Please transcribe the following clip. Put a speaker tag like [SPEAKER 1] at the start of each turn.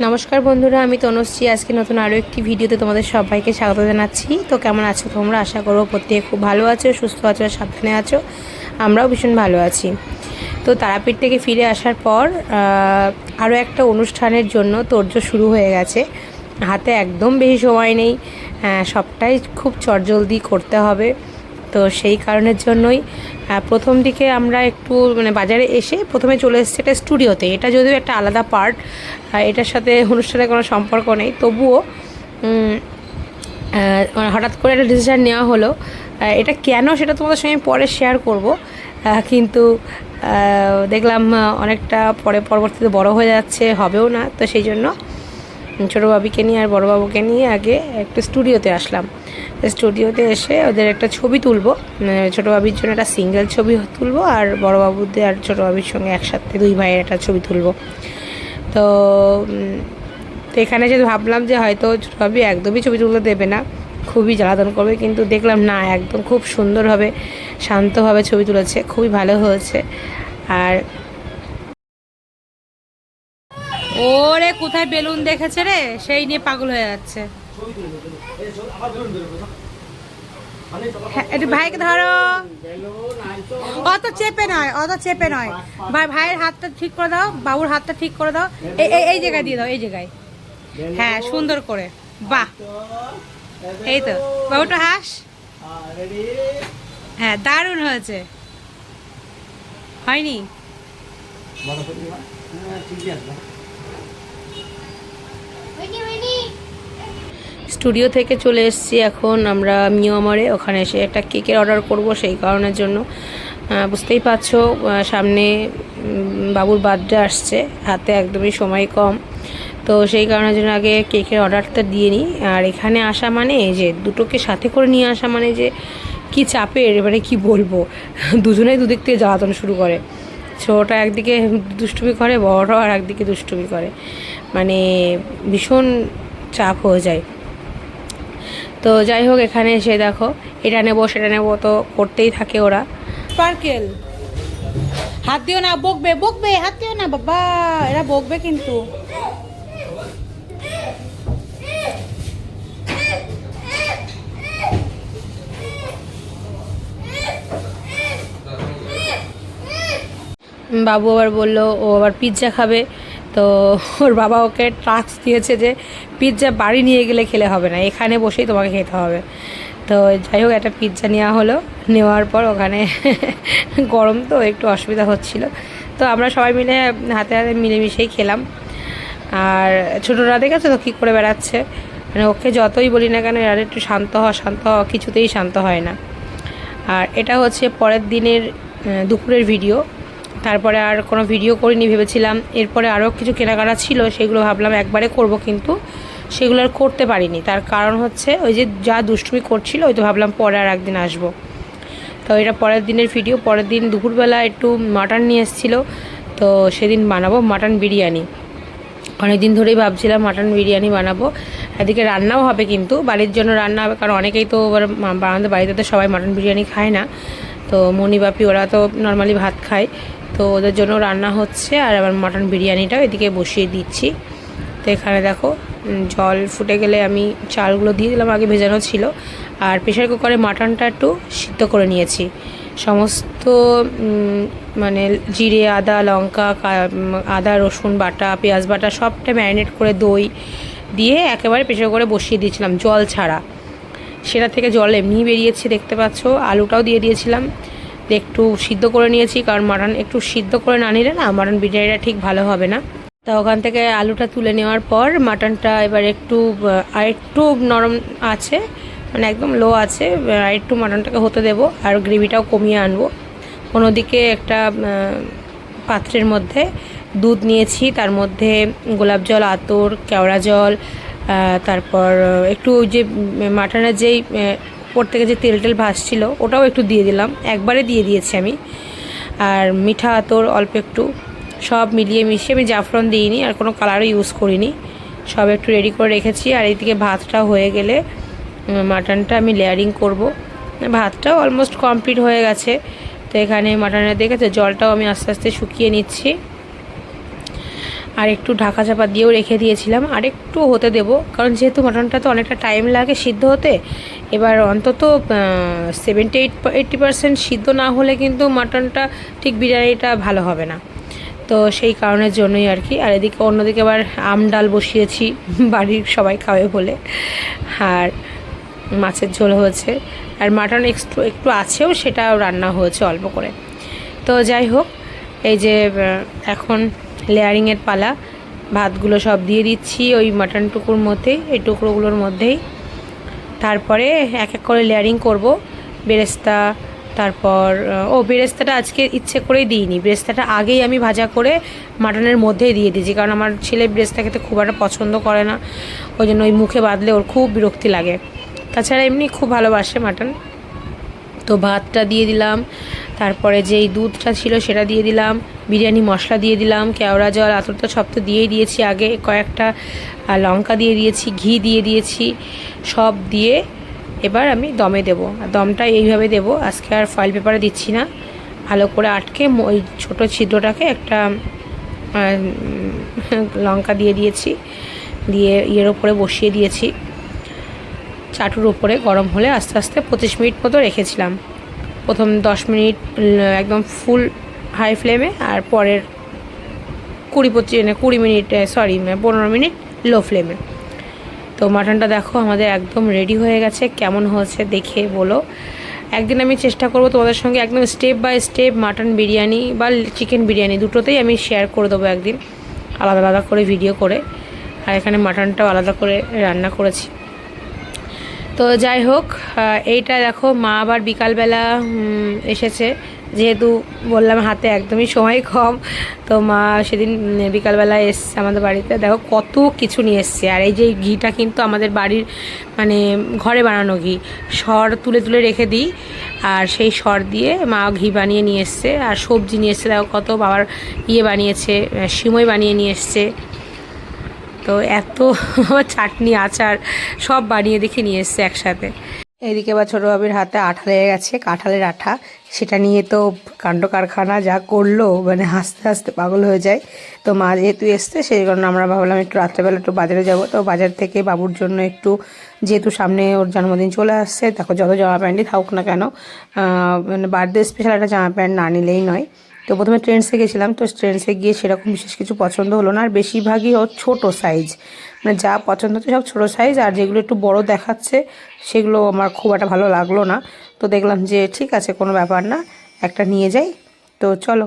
[SPEAKER 1] নমস্কার বন্ধুরা, আমি তনুশ্রী। আজকে নতুন আরও একটি ভিডিওতে তোমাদের সবাইকে স্বাগত জানাচ্ছি। তো কেমন আছো তোমরা? আশা করবো প্রত্যেকে খুব ভালো আছো, সুস্থ আছো, সাবধানে আছো। আমরাও ভীষণ ভালো আছি। তো তারাপীঠ থেকে ফিরে আসার পর আরও একটা অনুষ্ঠানের জন্য তোড়জোড় শুরু হয়ে গেছে। হাতে একদম বেশি সময় নেই, সবটাই খুব চটজলদি করতে হবে। তো সেই কারণের জন্যই প্রথম দিকে আমরা একটু বাজারে এসে প্রথমে চলে এসেছি একটা স্টুডিওতে। এটা যদিও একটা আলাদা পার্ট, এটার সাথে অনুষ্ঠানের কোনো সম্পর্ক নেই, তবুও হঠাৎ করে একটা ডিসিশান নেওয়া হলো। এটা কেন সেটা তোমাদের সঙ্গে পরে শেয়ার করব, কিন্তু দেখলাম অনেকটা পরবর্তীতে বড় হয়ে যাচ্ছে, হবেও না। তো সেই জন্য ছোটো বাবিকে নিয়ে আর বড়ো বাবুকে নিয়ে আগে একটু স্টুডিওতে আসলাম। স্টুডিওতে এসে ওদের একটা ছবি তুলবো, ছোটো বাবির জন্য একটা সিঙ্গেল ছবি তুলবো, আর বড়ো বাবুদের আর ছোটো বাবির সঙ্গে একসাথে দুই ভাইয়ের একটা ছবি তুলবো। তো এখানে যদি ভাবলাম যে হয়তো ছোটো বাবি একদমই ছবি তুলতে দেবে না, খুবই জ্বালাতন করবে, কিন্তু দেখলাম না, একদম খুব সুন্দরভাবে শান্তভাবে ছবি তুলেছে, খুবই ভালো হয়েছে। আর ওরে কোথায় বেলুন দেখেছে রে, সেই নিয়ে পাগল হয়ে যাচ্ছে। একটু ভাইকে ধরো, অত চেপে নয়, অত চেপে নয়। ভাইয়ের হাতটা ঠিক করে দাও, বাবুর হাতটা ঠিক করে দাও, এই জায়গায় দিয়ে দাও, এই জায়গায়। হ্যাঁ, সুন্দর করে, বাহ, এই তো। বাবুটা হাস। হ্যাঁ, দারুণ হয়েছে, হয়নি? স্টুডিও থেকে চলে এসেছি এখন আমরা মিয়ামারে। ওখানে এসে একটা কেকের অর্ডার করব, সেই কারণের জন্য বুঝতেই পারছো সামনে বাবুর বার্থডে আসছে, হাতে একদমই সময় কম। তো সেই কারণের জন্য আগে কেকের অর্ডারটা দিয়ে নিই। আর এখানে আসা মানে যে দুটোকে সাথে করে নিয়ে আসা মানে যে কি চাপের, এবারে কি বলবো, দুজনেই দুদিক থেকে জ্বালাতন শুরু করে। ছোটোটা একদিকে দুষ্টুমি করে, বড়টাও আর একদিকে দুষ্টুমি করে, মানে ভীষণ চাপ হয়ে যায়। তো যাই হোক, এখানে এসে দেখো এটা নেবো সেটা নেবো তো করতেই থাকে ওরা। স্পার্কেল, হাত দিও না, বকবে বকবে, হাত দিও না বাবা, এরা বকবে কিন্তু। বাবু আবার বললো ও আবার পিৎজা খাবে। তো ওর বাবা ওকে টাস্ক দিয়েছে যে পিৎজা বাড়ি নিয়ে গেলে খেলে হবে না, এখানে বসেই তোমাকে খেতে হবে। তো যাই হোক, একটা পিৎজা নেওয়া হলো। নেওয়ার পর ওখানে গরম তো একটু অসুবিধা হচ্ছিল, তো আমরা সবাই মিলে হাতে হাতে মিলেমিশেই খেলাম। আর ছোটোরা দেখেছো তো কী করে বেড়াচ্ছে, মানে ওকে যতই বলি না কেন, আর একটু শান্ত হ শান্ত হ, কিছুতেই শান্ত হয় না। আর এটা হচ্ছে পরের দিনের দুপুরের ভিডিও। তারপরে আর কোনো ভিডিও করিনি, ভেবেছিলাম এরপরে আরও কিছু কেনাকাটা ছিল, সেগুলো ভাবলাম একবারে করব, কিন্তু সেগুলো আর করতে পারিনি। তার কারণ হচ্ছে ওই যে যা দুষ্টুমি করছিল, ওই তো ভাবলাম পরে আর একদিন আসবো। তো এটা পরের দিনের ভিডিও। পরের দিন দুপুরবেলা একটু মাটন নিয়ে এসেছিলো, তো সেদিন বানাবো মাটন বিরিয়ানি। অনেক দিন ধরেই ভাবছিলাম মাটন বিরিয়ানি বানাবো। এদিকে রান্নাও হবে, কিন্তু বাড়ির জন্য রান্না হবে, কারণ অনেকেই তো আমাদের বাড়িতে তো সবাই মাটন বিরিয়ানি খায় না। তো মনি বাপি ওরা তো নর্মালি ভাত খায়, তো ওদের জন্য রান্না হচ্ছে। আর আবার মাটন বিরিয়ানিটাও এদিকে বসিয়ে দিচ্ছি। তো এখানে দেখো জল ফুটে গেলে আমি চালগুলো দিয়ে দিলাম, আগে ভেজানো ছিল। আর প্রেশার কুকারে মাটনটা একটু সিদ্ধ করে নিয়েছি। সমস্ত মানে জিরে, আদা, লঙ্কা, আদা রসুন বাটা, পেঁয়াজ বাটা সবটা ম্যারিনেট করে দই দিয়ে একেবারে প্রেশার কুকারে বসিয়ে দিয়েছিলাম, জল ছাড়া। সেটা থেকে জল এমনিই বেরিয়েছে, দেখতে পাচ্ছ। আলুটাও দিয়ে দিয়েছিলাম, একটু সিদ্ধ করে নিয়েছি, কারণ মাটন একটু সিদ্ধ করে না নিলে না মাটন বিরিয়ানিটা ঠিক ভালো হবে না। তা ওখান থেকে আলুটা তুলে নেওয়ার পর মাটনটা এবার একটু আরেকটু নরম আছে, মানে একদম লো আছে, আরেকটু মাটনটাকে হতে দেবো, আর গ্রেভিটাও কমিয়ে আনবো। অন্যদিকে একটা পাত্রের মধ্যে দুধ নিয়েছি, তার মধ্যে গোলাপ জল, আতর, কেওড়া জল, তারপর একটু ওই যে মাটনের যেই উপর থেকে যে তেল টেল ভাসছিল ওটাও একটু দিয়ে দিলাম, একবারে দিয়ে দিয়েছি আমি। আর মিঠা আতর অল্প একটু, সব মিলিয়ে মিশিয়ে, আমি জাফরান দিইনি আর কোনো কালারও ইউজ করিনি, সব একটু রেডি করে রেখেছি। আর এইদিকে ভাতটা হয়ে গেলে মাটনটা আমি লেয়ারিং করব। ভাতটাও অলমোস্ট কমপ্লিট হয়ে গেছে। তো এখানে মাটনের দেখেছে জলটাও আমি আস্তে আস্তে শুকিয়ে নিচ্ছি। আর একটু ঢাকা চাপা দিয়েও রেখে দিয়েছিলাম, আর একটু হতে দেবো, কারণ যেহেতু মাটনটা তো অনেকটা টাইম লাগে সিদ্ধ হতে। এবার অন্তত 70-80% সিদ্ধ না হলে কিন্তু মাটনটা ঠিক বিরিয়ানিটা ভালো হবে না। তো সেই কারণের জন্যই আর কি। আর এদিকে অন্যদিকে আবার আম ডাল বসিয়েছি বাড়ির সবাই খাবে বলে, আর মাছের ঝোল হয়েছে, আর মাটন একটু একটু আছেও, সেটাও রান্না হয়েছে অল্প করে। তো যাই হোক, এই যে এখন লেয়ারিংয়ের পালা। ভাতগুলো সব দিয়ে দিচ্ছি ওই মাটন টুকুর মধ্যেই, এই টুকরোগুলোর মধ্যেই। তারপরে এক এক করে লেয়ারিং করব। বেরেস্তা, তারপর বেরেস্তাটা আজকে ইচ্ছে করেই দিইনি, বেরেস্তাটা আগেই আমি ভাজা করে মাটনের মধ্যেই দিয়ে দিয়েছি, কারণ আমার ছেলে বেরেস্তা খেতে খুব একটা পছন্দ করে না, ওই জন্য ওই মুখে বাঁধলে ওর খুব বিরক্তি লাগে। তাছাড়া এমনি খুব ভালোবাসে মাটন। তো ভাতটা দিয়ে দিলাম, তারপরে যেই দুধটা ছিল সেটা দিয়ে দিলাম, বিরিয়ানি মশলা দিয়ে দিলাম, কেওড়া জল, আতরটা সব তো দিয়েই দিয়েছি আগে, কয়েকটা লঙ্কা দিয়ে দিয়েছি, ঘি দিয়ে দিয়েছি, সব দিয়ে এবার আমি দমে দেবো। আর দমটা এইভাবে দেবো, আজকে আর ফয়েল পেপারে দিচ্ছি না, ভালো করে আটকে ওই ছোটো ছিদ্রটাকে একটা লঙ্কা দিয়ে দিয়েছি, দিয়ে ইয়ের ওপরে বসিয়ে দিয়েছি, চাটুর ওপরে। গরম হলে আস্তে আস্তে 25 মিনিট মতো রেখেছিলাম। প্রথম 10 মিনিট একদম ফুল হাই ফ্লেমে, আর পরের 20 মিনিট 15 মিনিট লো ফ্লেমে। তো মাটনটা দেখো আমাদের একদম রেডি হয়ে গেছে। কেমন হয়েছে দেখে বলো। একদিন আমি চেষ্টা করব তোমাদের সঙ্গে একদম step by step mutton biryani বা চিকেন বিরিয়ানি দুটোতেই আমি শেয়ার করে দেবো একদিন, আলাদা আলাদা করে ভিডিও করে। আর এখানে মাটনটাও আলাদা করে রান্না করেছি। তো যাই হোক, এইটা দেখো মা আবার বিকালবেলা এসেছে, যেহেতু বললাম হাতে একদমই সময় কম, তো মা সেদিন বিকালবেলা এসছে আমাদের বাড়িতে। দেখো কত কিছু নিয়ে এসছে। আর এই যে ঘিটা কিন্তু আমাদের বাড়ির মানে ঘরে বানানো ঘি, সর তুলে তুলে রেখে দিই, আর সেই সর দিয়ে মা ঘি বানিয়ে নিয়ে এসছে। আর সবজি নিয়ে এসছে, দেখো কত, বাবার বানিয়েছে, সিমই বানিয়ে নিয়ে এসছে। তো এত চাটনি আচার সব বানিয়ে দেখে নিয়ে এসছে একসাথে। এদিকে আবার ছোটো বাবির হাতে আঠা লেগে গেছে, কাঁঠালের আঠা, সেটা নিয়ে তো কাণ্ড কারখানা যা করলো, মানে হাসতে হাসতে পাগল হয়ে যায়। তো মা যেহেতু এসছে সেই কারণে আমরা ভাবলাম একটু রাত্রেবেলা একটু বাজারে যাব। তো বাজার থেকে বাবুর জন্য একটু, যেহেতু সামনে ওর জন্মদিন চলে আসছে, দেখো যত জামা প্যান্টই থাকুক না কেন, মানে বার্থডে স্পেশাল একটা জামা প্যান্ট না নিলেই নয়। তো প্রথমে ট্রেন্ডসে গেছিলাম, তো ট্রেন্ডসে গিয়ে সেরকম বিশেষ কিছু পছন্দ হলো না, আর বেশিরভাগই ওর ছোটো সাইজ, মানে যা পছন্দ হচ্ছে সব ছোটো সাইজ, আর যেগুলো একটু বড় দেখাচ্ছে সেগুলো আমার খুব একটা ভালো লাগলো না। তো দেখলাম যে ঠিক আছে, কোনো ব্যাপার না, একটা নিয়ে যাই। তো চলো।